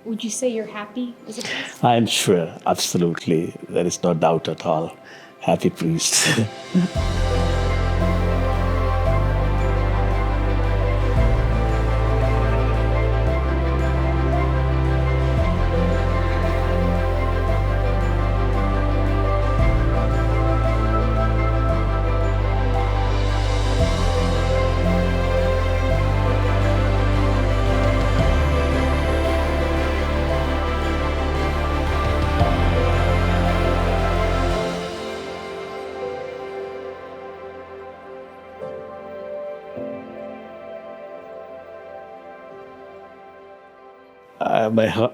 Would you say you're happy as a priest? I'm sure, absolutely. There is no doubt at all. Happy priest.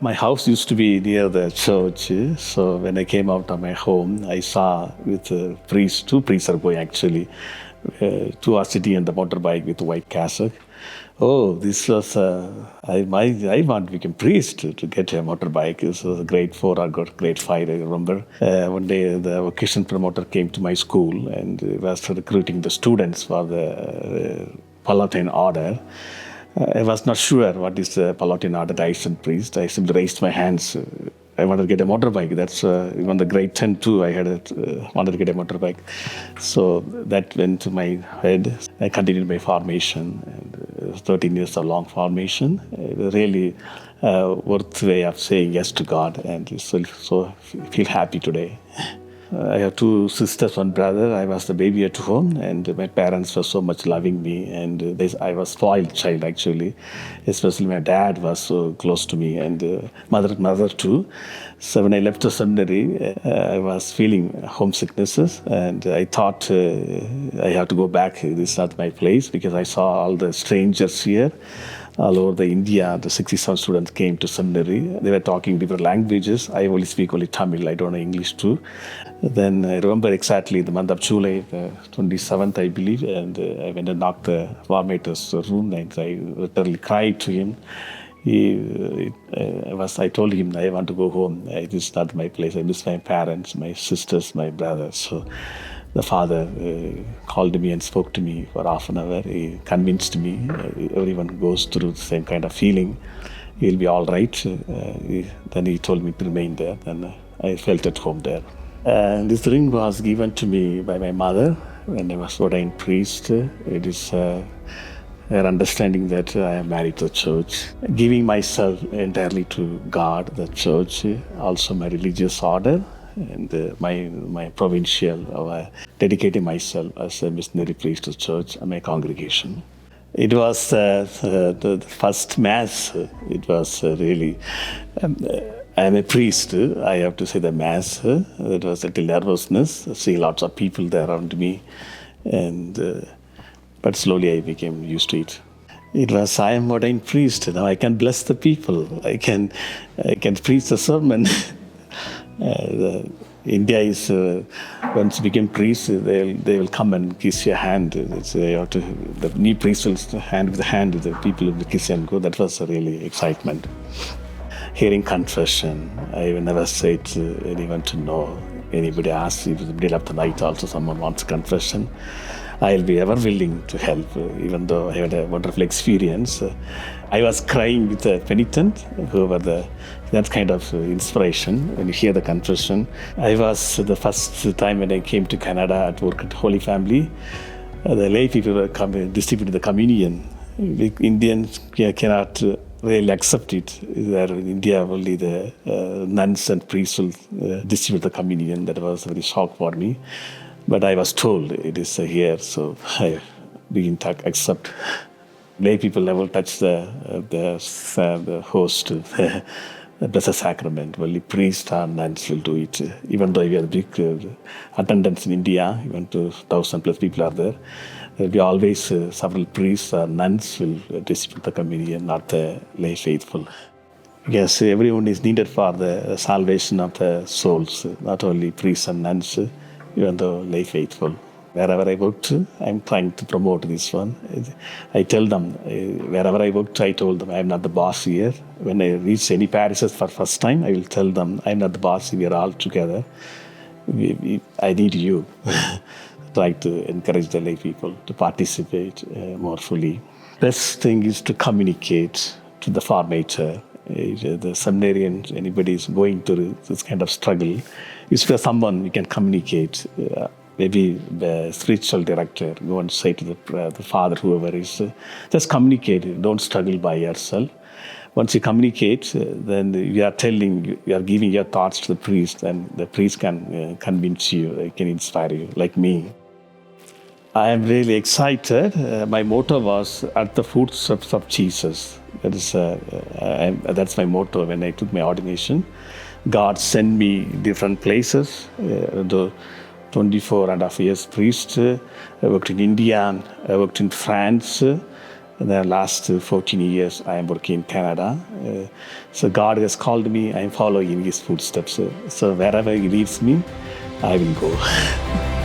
My house used to be near the church, so when I came out of my home, I saw with two priests are going actually. Two are sitting on the motorbike with white cassock. Oh, this was, I want to become priest to get a motorbike. This was grade 4 or grade 5, I remember. One day the vocation promoter came to my school and was recruiting the students for the Pallotine order. I was not sure what is the Pallotine order, resident priest. I simply raised my hands. I wanted to get a motorbike. That's even the grade 10 too. I had wanted to get a motorbike. So that went to my head. I continued my formation, and 13 years of long formation. Really worth way of saying yes to God, and so feel happy today. I have two sisters, one brother. I was the baby at home, and my parents were so much loving me, and I was spoiled child actually. Especially my dad was so close to me, and mother too. So when I left the seminary, I was feeling homesicknesses, and I thought I have to go back. This is not my place, because I saw all the strangers here. All over the India, the 67 students came to seminary. They were talking different languages. I only speak only Tamil. I don't know English too. Then I remember exactly the month of July, the 27th, I believe, and I went and knocked the formator's room, and I literally cried to him. I told him, I want to go home. This is not my place. I miss my parents, my sisters, my brothers. So the father called me and spoke to me for half an hour. He convinced me everyone goes through the same kind of feeling. You'll be all right. Then he told me to remain there. And I felt at home there. This ring was given to me by my mother when I was ordained priest. It is her understanding that I am married to the church, giving myself entirely to God, the church, also my religious order, and my provincial, dedicating myself as a missionary priest to the church and my congregation. It was the first mass. It was really, I am a priest. I have to say the mass. It was a little nervousness, seeing lots of people there around me, but slowly I became used to it. It was, I am ordained priest. Now I can bless the people. I can preach the sermon. India is, once you become priest, they will come and kiss your hand. The new priest will hand with the people will kiss and go. That was really excitement. Hearing confession, I will never say to anyone to know. Anybody asks, if in the middle of the night also someone wants confession, I'll be ever willing to help, even though I had a wonderful experience. I was crying with a penitent, that kind of inspiration when you hear the confession. I was the first time when I came to Canada at work at Holy Family. The lay people were distributing the communion. The Indians cannot really accept it. There in India, only the nuns and priests will distribute the communion. That was a very shock for me. But I was told it is here, so I begin to accept. Lay people never touch the host, the Blessed Sacrament. Only priests and nuns will do it. Even though we have big attendance in India, even 2,000 plus people are there, there will be always several priests or nuns will distribute the communion, not the lay faithful. Yes, everyone is needed for the salvation of the souls, not only priests and nuns, even though lay faithful. Wherever I worked, I'm trying to promote this one. I tell them, wherever I worked, I told them, I'm not the boss here. When I reach any parishes for first time, I will tell them, I'm not the boss, we are all together. I need you. Try to encourage the lay people to participate more fully. Best thing is to communicate to the formator the seminarian, anybody is going through this kind of struggle, is for someone we can communicate. Maybe the spiritual director, go and say to the father, whoever is, just communicate. Don't struggle by yourself. Once you communicate, then you are giving your thoughts to the priest, and the priest can convince you, can inspire you, like me. I am really excited. My motto was, at the footsteps of Jesus. That's my motto when I took my ordination. God sent me different places. The 24 and a half years priest. I worked in India, I worked in France. In the last 14 years, I am working in Canada. So God has called me. I am following His footsteps. So wherever He leads me, I will go.